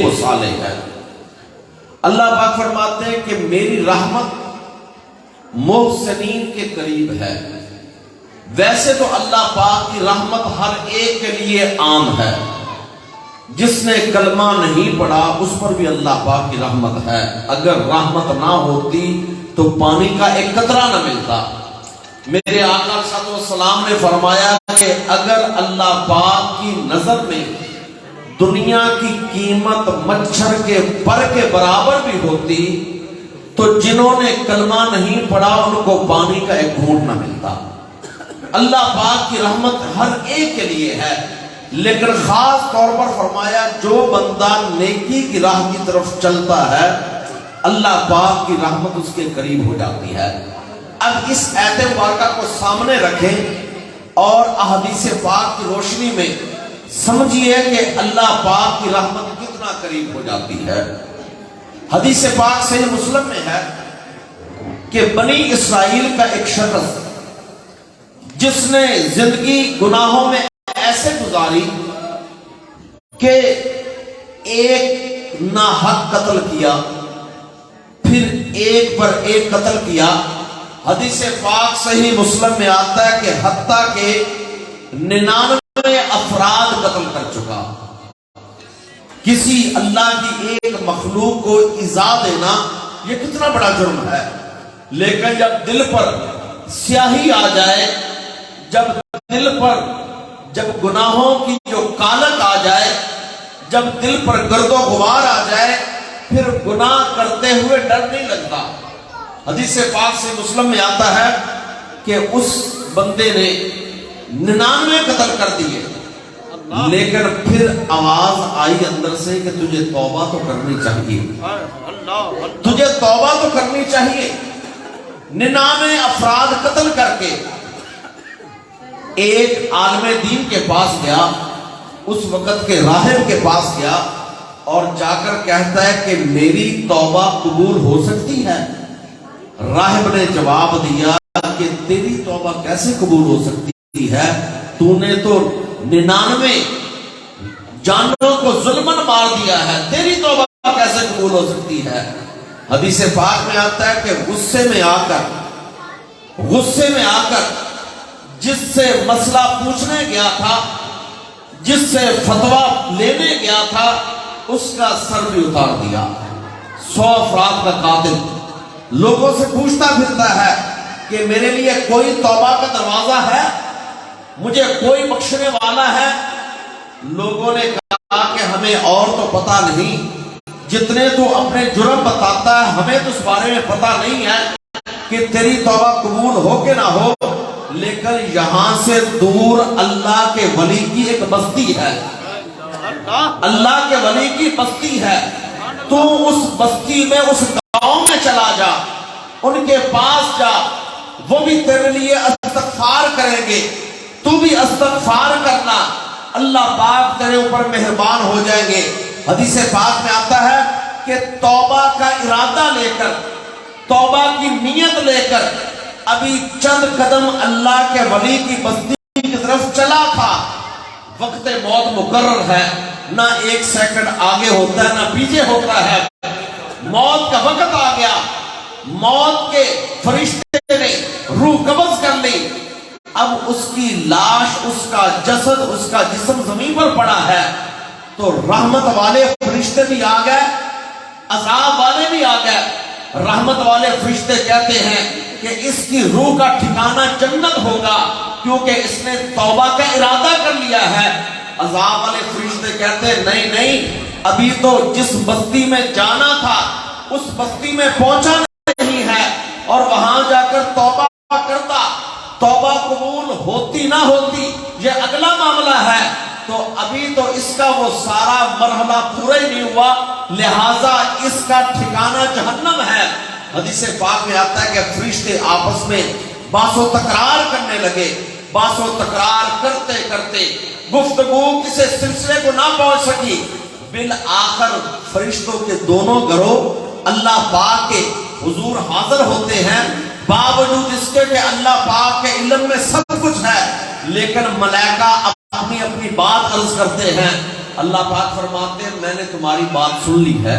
وہ صالح ہے۔ اللہ پاک فرماتے ہیں کہ میری رحمت محسنین کے قریب ہے۔ ویسے تو اللہ پاک کی رحمت ہر ایک کے لیے عام ہے، جس نے کلمہ نہیں پڑھا اس پر بھی اللہ پاک کی رحمت ہے۔ اگر رحمت نہ ہوتی تو پانی کا ایک قطرہ نہ ملتا۔ میرے آقا صلی اللہ علیہ وسلم نے فرمایا کہ اگر اللہ پاک کی نظر میں دنیا کی قیمت مچھر کے پر کے برابر بھی ہوتی تو جنہوں نے کلمہ نہیں پڑھا ان کو پانی کا ایک گھونٹ نہ ملتا۔ اللہ پاک کی رحمت ہر ایک کے لیے ہے، لیکن خاص طور پر فرمایا جو بندہ نیکی کی راہ کی طرف چلتا ہے اللہ پاک کی رحمت اس کے قریب ہو جاتی ہے۔ اب اس آیت مبارکہ کو سامنے رکھیں اور احادیث پاک کی روشنی میں سمجھیے کہ اللہ پاک کی رحمت کتنا قریب ہو جاتی ہے۔ حدیث پاک صحیح مسلم میں ہے کہ بنی اسرائیل کا ایک شخص جس نے زندگی گناہوں میں ایسے گزاری کہ ایک ناحق قتل کیا، پھر ایک پر ایک قتل کیا۔ حدیث پاک صحیح مسلم میں آتا ہے کہ حتیٰ کہ 99 افراد قتل کر چکا۔ کسی اللہ کی ایک مخلوق کو ایذا دینا یہ کتنا بڑا جرم ہے، لیکن جب دل پر سیاہی آ جائے، جب دل پر جب گناہوں کی جو کالک آ جائے، جب دل پر گرد و غبار آ جائے، پھر گناہ کرتے ہوئے ڈر نہیں لگتا۔ حدیث پاک سے مسلم میں آتا ہے کہ اس بندے نے 99 قتل کر دیے، لیکن پھر آواز آئی اندر سے کہ تجھے توبہ تو کرنی چاہیے، تجھے توبہ تو کرنی چاہیے۔ 99 افراد قتل کر کے ایک عالم دین کے پاس گیا، اس وقت کے راہب کے پاس گیا اور جا کر کہتا ہے کہ میری توبہ قبول ہو سکتی ہے؟ راہب نے جواب دیا کہ تیری توبہ کیسے قبول ہو سکتی ہے، تو نے تو 99 جانوروں کو ظلمن مار دیا ہے، تیری توبہ کیسے قبول ہو سکتی ہے؟ حدیث پاک میں آتا ہے کہ غصے میں آ کر جس سے مسئلہ پوچھنے گیا تھا، جس سے فتویٰ لینے گیا تھا، اس کا سر بھی اتار دیا۔ 100 افراد کا قاتل لوگوں سے پوچھتا پھرتا ہے کہ میرے لیے کوئی توبہ کا دروازہ ہے، مجھے کوئی بخشنے والا ہے؟ لوگوں نے کہا کہ ہمیں اور تو پتا نہیں، جتنے تو اپنے جرم بتاتا ہے ہمیں تو اس بارے میں پتا نہیں ہے کہ تیری توبہ قبول ہو کہ نہ ہو، لیکن یہاں سے دور اللہ کے ولی کی ایک بستی ہے، اللہ کے ولی کی بستی ہے، تو اس بستی میں اس گاؤں میں چلا جا، ان کے پاس جا، وہ بھی تیرے لیے استغفار کریں گے، تو بھی استغفار کرنا، اللہ پاک تیرے اوپر مہربان ہو جائیں گے۔ حدیث پاک میں آتا ہے کہ توبہ کا ارادہ لے کر، توبہ کی نیت لے کر ابھی چند قدم اللہ کے ولی کی بستی کی طرف چلا تھا، وقت موت مقرر ہے، نہ ایک سیکنڈ آگے ہوتا ہے نہ پیچھے ہوتا ہے، موت کا وقت آ گیا، موت کے فرشتے نے روح قبض کر لی۔ اب اس کی لاش، اس کا جسد، اس کا جسم زمین پر پڑا ہے، تو رحمت والے فرشتے بھی آ گئے، عذاب والے بھی آ گئے۔ رحمت والے فرشتے کہتے ہیں کہ اس کی روح کا ٹھکانہ جنت ہوگا کیونکہ اس نے توبہ کا ارادہ کر لیا ہے۔ عذاب والے فرشتے کہتے ہیں نہیں، ابھی تو جس بستی میں جانا تھا اس بستی میں پہنچا نہیں ہے، اور وہاں جا کر توبہ کرتا، توبہ قبول ہوتی نہ ہوتی یہ اگلا معاملہ ہے، تو ابھی تو اس کا وہ سارا مرحلہ پورا ہی نہیں ہوا، لہٰذا اس کا ٹھکانہ جہنم ہے۔ حدیث پاک میں آتا ہے کہ فرشتے آپس میں بحث و تکرار کرنے لگے، بحث و تکرار کرتے کرتے گفتگو کسی سلسلے کو نہ پہنچ سکی، بالآخر فرشتوں کے دونوں گروہ اللہ پاک کے حضور حاضر ہوتے ہیں، باوجود اس کے کہ اللہ پاک کے علم میں سب کچھ ہے، لیکن ملائکہ اپنی اپنی بات عرض کرتے ہیں۔ اللہ پاک فرماتے ہیں میں نے تمہاری بات سن لی ہے،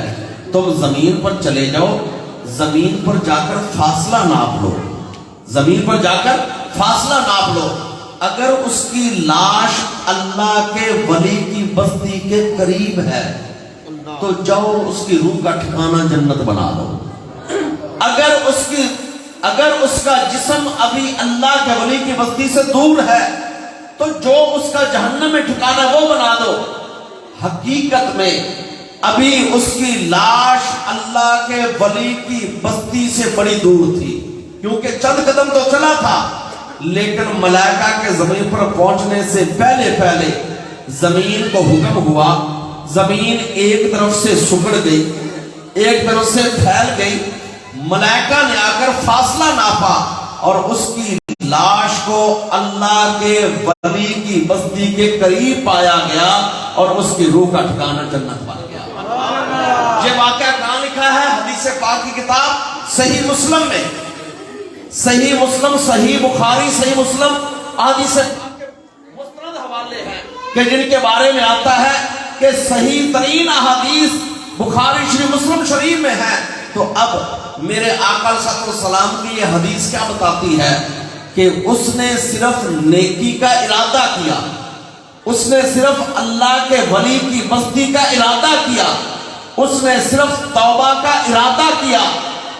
تم زمین پر چلے جاؤ، زمین پر جا کر فاصلہ ناپ لو، زمین پر جا کر فاصلہ ناپ لو، اگر اس کی لاش اللہ کے ولی کی بستی کے قریب ہے تو جاؤ اس کی روح کا ٹھکانہ جنت بنا دو، اگر اس کا جسم ابھی اللہ کے ولی کی بستی سے دور ہے تو جو اس کا جہنم میں ٹھکانہ وہ بنا دو۔ حقیقت میں ابھی اس کی لاش اللہ کے ولی کی بستی سے بڑی دور تھی، کیونکہ چند قدم تو چلا تھا، لیکن ملائکہ کے زمین پر پہنچنے سے پہلے زمین کو حکم ہوا، زمین ایک طرف سے سکڑ گئی، ایک طرف سے پھیل گئی، ملائکہ نے آ کر فاصلہ ناپا اور اس کی لاش کو اللہ کے ولی کی بستی کے قریب پایا گیا اور اس کی روح کا ٹھکانہ جنت بن گیا۔ یہ واقعہ کہاں لکھا ہے؟ حدیث پاک کی کتاب صحیح مسلم میں، صحیح مسلم، صحیح بخاری، صحیح مسلم حدیث پاک کے مستند حوالے ہیں کہ جن کے بارے میں آتا ہے کہ صحیح ترین احادیث بخاری شریف مسلم شریف میں ہے۔ تو اب میرے آقا صلی اللہ علیہ وسلم کی یہ حدیث کیا بتاتی ہے کہ اس نے صرف نیکی کا ارادہ کیا، اس نے صرف اللہ کے ولی کی بستی کا ارادہ کیا، اس نے صرف توبہ کا ارادہ کیا،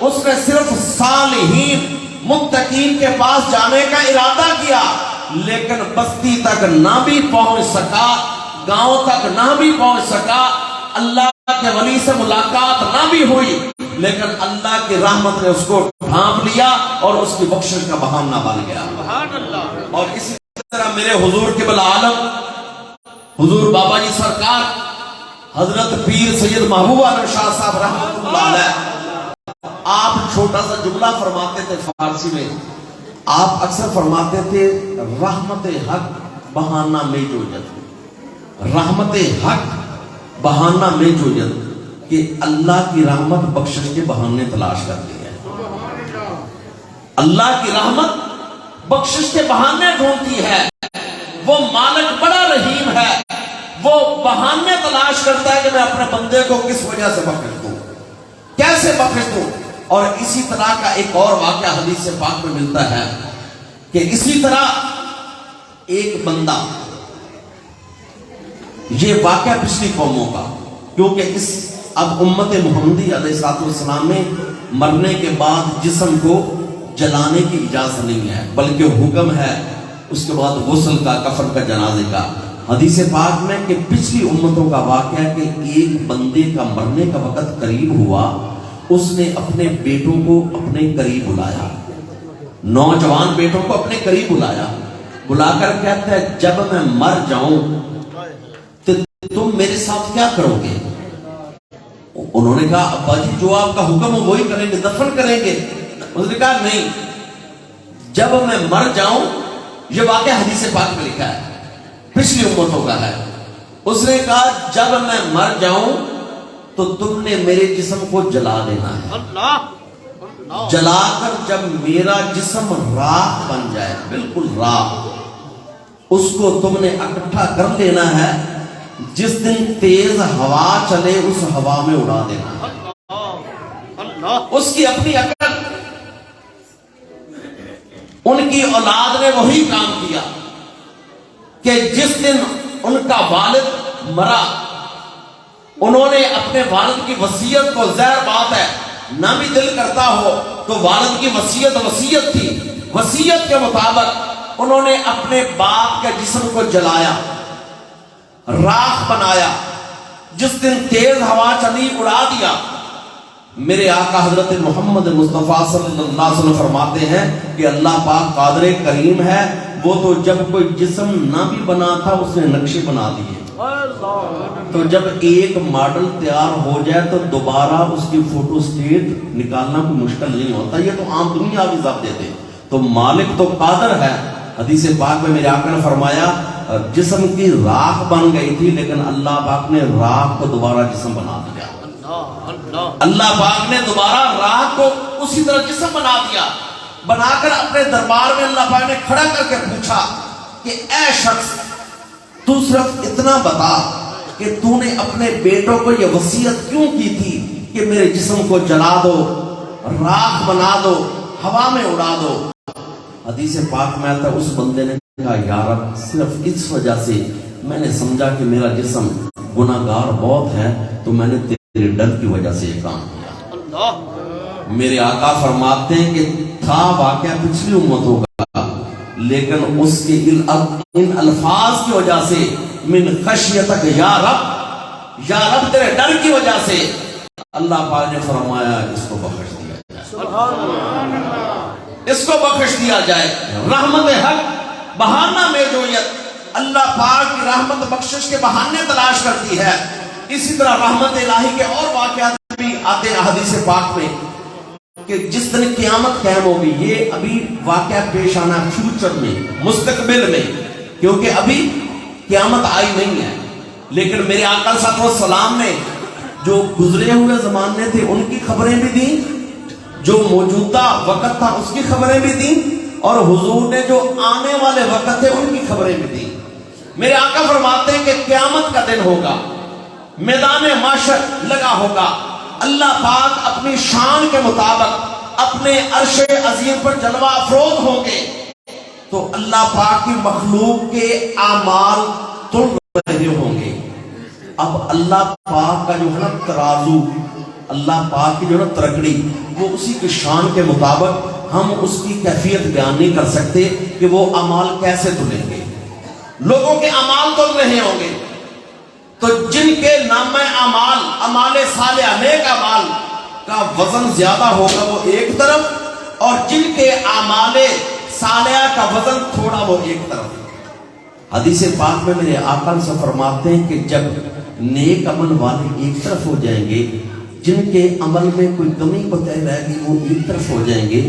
اس نے صرف صالحین متقین کے پاس جانے کا ارادہ کیا، لیکن بستی تک نہ بھی پہنچ سکا، گاؤں تک نہ بھی پہنچ سکا، اللہ کے ولی سے ملاقات نہ بھی ہوئی، لیکن اللہ کی رحمت نے اس کو ڈھانپ لیا اور اس کی بخشش کا بہانہ بن گیا۔ اور اسی طرح میرے حضور قبلہ عالم حضور بابا جی سرکار حضرت پیر سید محبوب عالم شاہ صاحب رحمۃ اللہ علیہ، آپ چھوٹا سا جملہ فرماتے تھے فارسی میں، آپ اکثر فرماتے تھے رحمت حق بہانہ میں جوجت، رحمت حق بہانہ میں جوجت، کہ اللہ کی رحمت بخشش کے بہانے تلاش کرتی ہے، اللہ کی رحمت بخشش کے بہانے ڈھونڈتی ہے، وہ مالک بڑا رحیم ہے، وہ بہانے تلاش کرتا ہے کہ میں اپنے بندے کو کس وجہ سے بخش دوں، کیسے بخش دوں۔ اور اسی طرح کا ایک اور واقعہ حدیث پاک میں ملتا ہے کہ اسی طرح ایک بندہ، یہ واقعہ پچھلی قوموں کا، کیونکہ اس اب امت محمدی علیہ السلام میں مرنے کے بعد جسم کو جلانے کی اجازت نہیں ہے، بلکہ حکم ہے اس کے بعد غسل کا، کفن کا، جنازے کا۔ حدیث پاک میں کہ پچھلی امتوں کا واقعہ کہ ایک بندے کا مرنے کا وقت قریب ہوا، اس نے اپنے بیٹوں کو اپنے قریب بلایا، نوجوان بیٹوں کو اپنے قریب بلایا، بلا کر کہتا ہے جب میں مر جاؤں تو تم میرے ساتھ کیا کرو گے؟ انہوں نے کہا ابا جی جو آپ کا حکم ہو وہی کریں گے، دفن کریں گے۔ اس نے کہا نہیں، جب میں مر جاؤں، یہ واقعہ حدیث پاک میں لکھا ہے، پچھلی امتوں کا ہے، اس نے کہا جب میں مر جاؤں تو تم نے میرے جسم کو جلا دینا ہے، جلا کر جب میرا جسم راکھ بن جائے، بالکل راکھ، اس کو تم نے اکٹھا کر لینا ہے، جس دن تیز ہوا چلے اس ہوا میں اڑا دینا۔ اس کی اپنی عقل، ان کی اولاد نے وہی کام کیا کہ جس دن ان کا والد مرا، انہوں نے اپنے والد کی وصیت کو، ظاہر بات ہے نہ بھی دل کرتا ہو تو والد کی وصیت تھی، وصیت کے مطابق انہوں نے اپنے باپ کے جسم کو جلایا، راکھ بنایا، جس دن تیز ہوا چلی اڑا دیا۔ میرے آقا حضرت محمد مصطفیٰ صلی اللہ علیہ وسلم فرماتے ہیں کہ اللہ پاک قادر کریم ہے، وہ تو جب کوئی جسم نہ بھی بنا تھا اس نے نقشے بنا دیے، تو جب ایک ماڈل تیار ہو جائے تو دوبارہ اس کی فوٹو سٹیٹ نکالنا کوئی مشکل نہیں ہوتا، یہ تو عام دنیا بھی ضبط دیتے، تو مالک تو قادر ہے۔ حدیث پاک میں میرے آقا نے فرمایا جسم کی راکھ بن گئی تھی لیکن اللہ پاک نے راکھ کو دوبارہ جسم بنا دیا، اللہ پاک نے دوبارہ راکھ کو اسی طرح جسم بنا دیا، بنا کر اپنے دربار میں اللہ پاک نے کھڑا کر کے پوچھا کہ اے شخص تو صرف اتنا بتا کہ کہ تو نے اپنے بیٹوں کو یہ وصیت کیوں کی تھی کہ میرے جسم کو جلا دو، راکھ بنا دو، ہوا میں اڑا دو؟ حدیث پاک میں آتا ہے اس بندے نے کہا یا رب صرف اس وجہ سے میں نے سمجھا کہ میرا جسم گناہگار بہت ہے تو میں نے تیرے ڈر کی وجہ سے یہ کام کیا۔ میرے آقا فرماتے ہیں کہ تھا واقعہ پچھلی امتوں کا، لیکن اس کے ان الفاظ کی وجہ سے من خشیتک یا رب تیرے ڈر کی وجہ سے اللہ پاک نے فرمایا اس کو بخش دیا جائے، اس کو بخش دیا جائے۔ رحمت حق بہانہ میں جویت، اللہ پاک کی رحمت بخشش کے بہانے تلاش کرتی ہے۔ اسی طرح رحمت الہی کے اور واقعات بھی آتے ہیں حدیث پاک میں کہ جس دن قیامت قائم ہوگی، یہ ابھی واقعہ پیش آنا فیوچر میں، مستقبل میں، کیونکہ ابھی قیامت آئی نہیں ہے، لیکن میرے آقا صلی اللہ علیہ وسلم نے جو گزرے ہوئے زمانے تھے ان کی خبریں بھی دیں، جو موجودہ وقت تھا اس کی خبریں بھی دیں، اور حضور نے جو آنے والے وقت تھے ان کی خبریں بھی دیں۔ میرے آقا فرماتے ہیں کہ قیامت کا دن ہوگا، میدان محشر لگا ہوگا، اللہ پاک اپنی شان کے مطابق اپنے عرش عظیم پر جلوہ افروز ہوں گے، تو اللہ پاک کی مخلوق کے اعمال تل رہے ہوں گے۔ اب اللہ پاک کا جو ہے نا ترازو، اللہ پاک کی جو ہے نا ترکڑی، وہ اسی کی شان کے مطابق ہم اس کی کیفیت بیان نہیں کر سکتے کہ وہ اعمال کیسے تلیں گے۔ لوگوں کے اعمال تل رہے ہوں گے، تو جن کے نام اعمال صالحہ نیک اعمال کا وزن زیادہ ہوگا وہ ایک طرف، اور جن کے اعمال صالحہ کا وزن تھوڑا وہ ایک طرف۔ حدیث پاک میں میرے آقا سے فرماتے ہیں کہ جب نیک عمل والے ایک طرف ہو جائیں گے، جن کے عمل میں کوئی کمی کوتاہی رہے گی وہ ایک طرف ہو جائیں گے،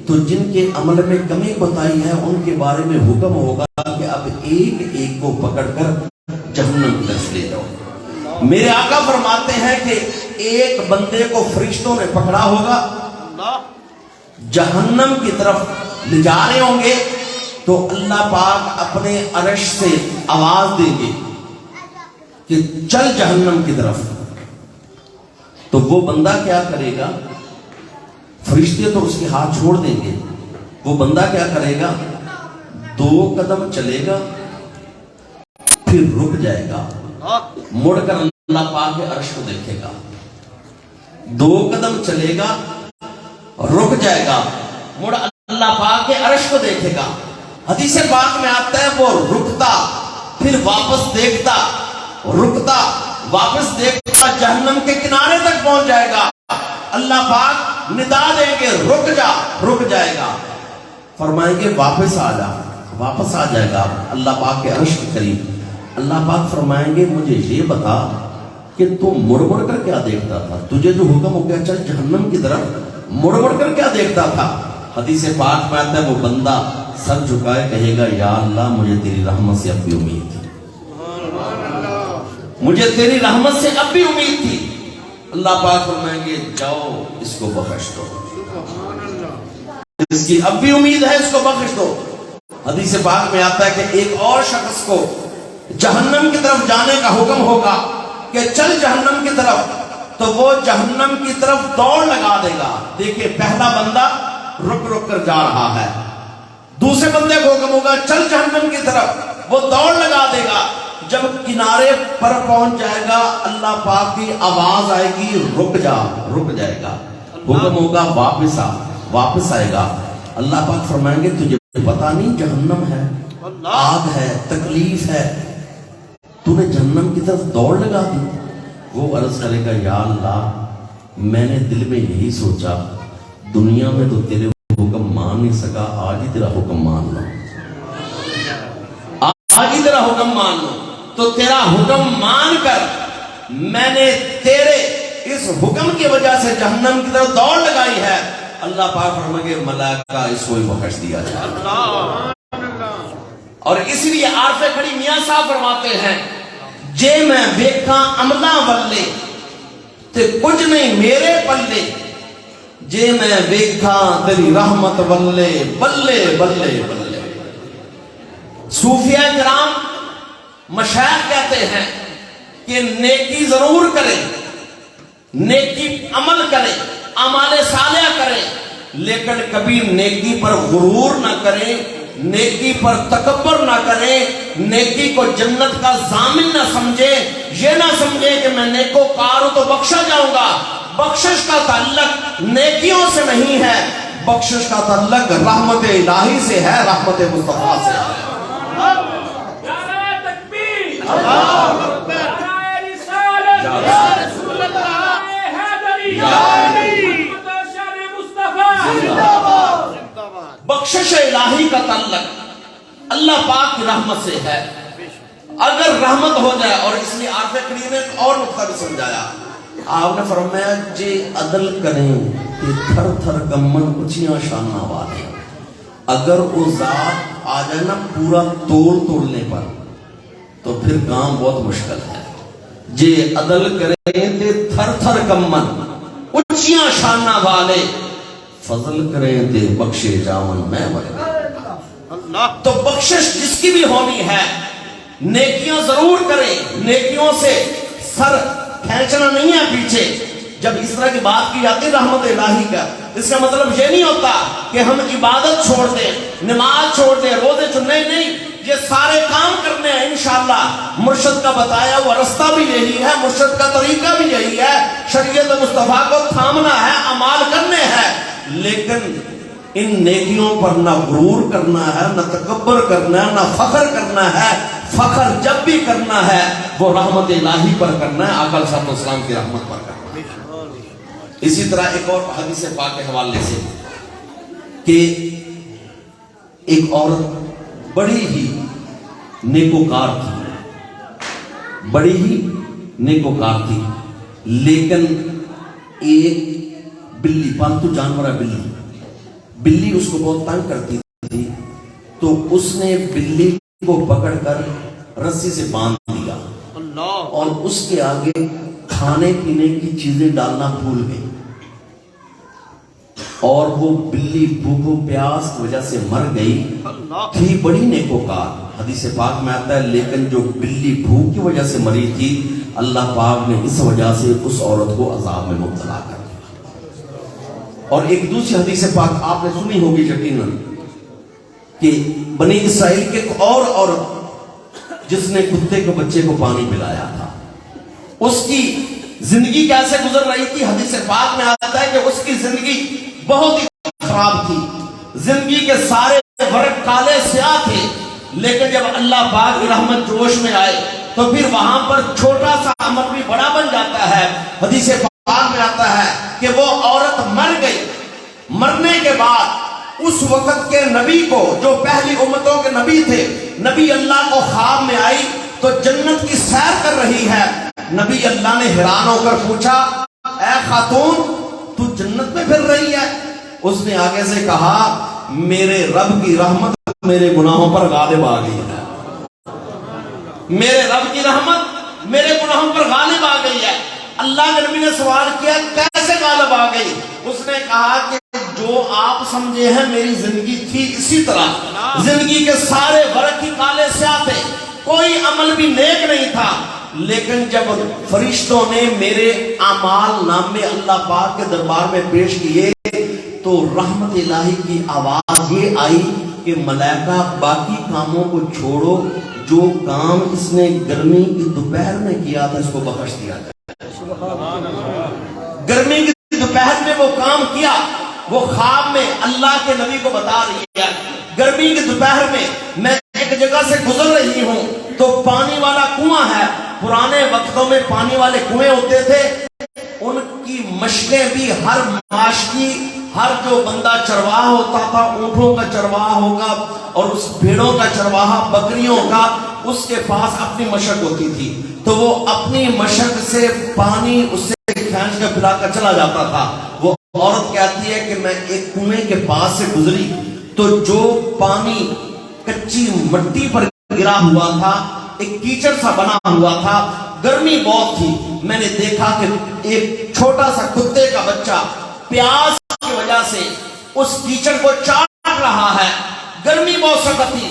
تو جن کے عمل میں کمی کوتاہی ہے ان کے بارے میں حکم ہوگا کہ اب ایک ایک کو پکڑ کر جہنم کی طرف لے جاؤ۔ میرے آقا فرماتے ہیں کہ ایک بندے کو فرشتوں نے پکڑا ہوگا، جہنم کی طرف لے جا رہے ہوں گے، تو اللہ پاک اپنے عرش سے آواز دیں گے کہ چل جہنم کی طرف۔ تو وہ بندہ کیا کرے گا؟ فرشتے تو اس کے ہاتھ چھوڑ دیں گے، وہ بندہ کیا کرے گا؟ 2 قدم چلے گا، پھر رک جائے گا، مڑ کر اللہ پاک کے عرش کو دیکھے گا۔ 2 قدم چلے گا، رک جائے گا، مڑ اللہ پاک کے عرش کو دیکھے گا۔ حدیث پاک میں آتا ہے وہ رکتا، پھر واپس دیکھتا، رکتا، واپس دیکھتا، جہنم کے کنارے تک پہنچ جائے گا۔ اللہ پاک ندا دیں گے رک جا، رک جائے گا، فرمائیں گے واپس آ جا، واپس آ جائے گا اللہ پاک کے عرش کے قریب۔ اللہ پاک فرمائیں گے مجھے یہ بتا کہ تو مڑ مڑ کر کیا دیکھتا تھا؟ تجھے جو حکم ہو گیا چل جہنم کی طرف، مڑ مڑ کر کیا دیکھتا تھا؟ حدیث پاک میں آتا ہے وہ بندہ سر جھکائے کہے گا یا اللہ مجھے تیری رحمت سے اب بھی امید تھی، مجھے تیری رحمت سے اب بھی امید تھی۔ اللہ پاک فرمائیں گے جاؤ اس کو بخش دو، اس کی اب بھی امید ہے، اس کو بخش دو۔ حدیث پاک میں آتا ہے کہ ایک اور شخص کو جہنم کی طرف جانے کا حکم ہوگا کہ چل جہنم کی طرف، تو وہ جہنم کی طرف دوڑ لگا دے گا۔ دیکھیں پہلا بندہ رک رک کر جا رہا ہے، دوسرے بندے کو حکم ہوگا چل جہنم کی طرف، وہ دوڑ لگا دے گا۔ جب کنارے پر پہنچ جائے گا اللہ پاک کی آواز آئے گی رک جا، رک جائے گا، حکم ہوگا واپس آ، واپس آئے گا۔ اللہ پاک فرمائیں گے تجھے پتا نہیں جہنم ہے، آگ ہے، تکلیف ہے، تو نے جہنم کی طرف دوڑ لگا دی؟ وہ عرض کرے گا یا اللہ میں نے دل میں یہی سوچا دنیا میں تو تیرے حکم مان نہیں سکا، آج ہی تیرا حکم مان لو، آج ہی تیرا حکم مان لو۔ تو تیرا حکم مان کر میں نے تیرے اس حکم کی وجہ سے جہنم کی طرف دوڑ لگائی ہے۔ اللہ پاک فرمائیں گے ملائکہ اس کو ہی بخش دیا جائے۔ اور اس لیے عارف کھڑی میاں صاحب فرماتے ہیں جے میں ویکھاں عملاں والے تے کچھ نہیں میرے پلے، جے میں ویکھاں تیری رحمت والے بلے بلے بلے۔ صوفیاء کرام مشائخ کہتے ہیں کہ نیکی ضرور کرے, نیکی عمل کرے, اعمال صالحہ کرے, لیکن کبھی نیکی پر غرور نہ کریں, نیکی پر تکبر نہ کریں, نیکی کو جنت کا ضامن نہ سمجھے, یہ نہ سمجھے کہ میں نیکوکار ہوں تو بخشا جاؤں گا. بخشش کا تعلق نیکیوں سے نہیں ہے, بخشش کا تعلق رحمت الہی سے ہے, رحمت مصطفیٰ سے ہے. بخشش الہی کا تعلق اللہ پاک کی رحمت سے ہے. اگر رحمت ہو جائے, اور اس لیے عارف کریم نے ایک اور نقطہ بھی سمجھایا, آپ نے فرمایا جے عدل کریں کہ تھر تھر کمن اچھیاں شانہ والے, اگر وہ ذات آ جائے نا پورا توڑنے پر تو پھر کام بہت مشکل ہے. جے عدل کریں تے تھر تھر کمن اچھیاں شانہ والے, فضل کریں تے بخشے جاون میں والے. تو بخشش جس کی بھی ہونی ہے, نیکیاں ضرور کریں, نیکیوں سے سر کھینچنا نہیں ہے پیچھے. جب اس طرح کی بات کی جاتی ہے رحمت الہی کا, اس کا مطلب یہ نہیں ہوتا کہ ہم عبادت چھوڑ دیں, نماز چھوڑ دیں, روزے چھوڑنے نہیں, یہ سارے کام کرنے ہیں انشاءاللہ. مرشد کا بتایا ہوا رستہ بھی یہی ہے, مرشد کا طریقہ بھی یہی ہے, شریعت مصطفیٰ کو تھامنا ہے, اعمال کرنے ہیں, لیکن ان نیکیوں پر نہ غرور کرنا ہے, نہ تکبر کرنا ہے, نہ فخر کرنا ہے. فخر جب بھی کرنا ہے وہ رحمت الہی پر کرنا ہے, آقا صلی اللہ علیہ وسلم کی رحمت پر کرنا ہے. اسی طرح ایک اور حدیث پاک کے حوالے سے کہ ایک عورت بڑی ہی نیکوکار تھی, بڑی ہی نیکوکار تھی, لیکن ایک بلی, پالتو جانور ہے بلی اس کو بہت تنگ کرتی تھی, تو اس نے بلی کو پکڑ کر رسی سے باندھ دیا اور اس کے آگے کھانے پینے کی چیزیں ڈالنا بھول گئی, اور وہ بلی بھوک و پیاس کی وجہ سے مر گئی. تھی بڑی نیکوکار, حدیث پاک میں آتا ہے, لیکن جو بلی بھوک کی وجہ سے مری تھی, اللہ پاک نے اس وجہ سے اس عورت کو عذاب میں مبتلا کر دیا. اور ایک دوسری حدیث پاک آپ نے سنی ہوگی یقیناً, کہ بنی اسرائیل کے ایک اور عورت جس نے کتے کے بچے کو پانی پلایا تھا, اس کی زندگی کیسے گزر رہی تھی. حدیث پاک میں آتا ہے کہ اس کی زندگی بہت ہی خراب تھی, زندگی کے سارے ورق کالے سیاہ تھے, لیکن جب اللہ پاک کی رحمت جوش میں آئے تو پھر وہاں پر چھوٹا سا عمل بھی بڑا بن جاتا ہے. حدیث پاک میں آتا ہے کہ وہ عورت مر گئی, مرنے کے بعد اس وقت کے نبی کو, جو پہلی امتوں کے نبی تھے, نبی اللہ کو خواب میں آئی تو جنت کی سیر کر رہی ہے. نبی اللہ نے حیران ہو کر پوچھا, اے خاتون تو جنت میں پھر رہی ہے؟ اس نے آگے سے کہا, میرے رب کی رحمت میرے گناہوں پر غالب آ گئی ہے, میرے رب کی رحمت میرے گناہوں پر غالب آ گئی ہے. اللہ کے نبی نے سوال کیا, کیسے غالب آ گئی؟ اس نے کہا کہ جو آپ سمجھے ہیں میری زندگی تھی اسی طرح, زندگی کے سارے ورق ہی کالے سیاہ تھے, کوئی عمل بھی نیک نہیں تھا, لیکن جب فرشتوں نے میرے اعمال نامے اللہ پاک کے دربار میں پیش کیے تو رحمت الہی کی آواز یہ آئی کہ ملائکہ باقی کاموں کو چھوڑو, جو کام اس نے گرمی کی دوپہر میں کیا تھا اس کو بخش دیا جائے. گرمی کی دوپہر میں وہ کام کیا, وہ خواب میں اللہ کے نبی کو بتا رہی ہے, گرمی کی دوپہر میں ایک جگہ سے گزر رہی ہوں تو پانی والا کنواں ہے, پرانے وقتوں میں پانی والے کنویں ہوتے تھے, ان کی مشقیں بھی ہر معاشی, ہر جو بندہ چرواہ ہوتا تھا, اونٹوں کا چرواہ ہوگا اور اس بھیڑوں کا چرواہا, بکریوں کا, اس کے پاس اپنی مشق ہوتی تھی, تو وہ اپنی مشق سے پانی اس سے کھینچ کر پلا کر چلا جاتا تھا. وہ عورت کہتی ہے کہ میں ایک کنویں کے پاس سے گزری تو جو پانی کچی مٹی پر گرا ہوا تھا, ایک کیچڑ سا بنا ہوا تھا, گرمی بہت تھی, میں نے دیکھا کہ ایک چھوٹا سا کتے کا بچہ پیاس کی وجہ سے اس کیچڑ کو چاٹ رہا ہے. گرمی بہت سخت تھی,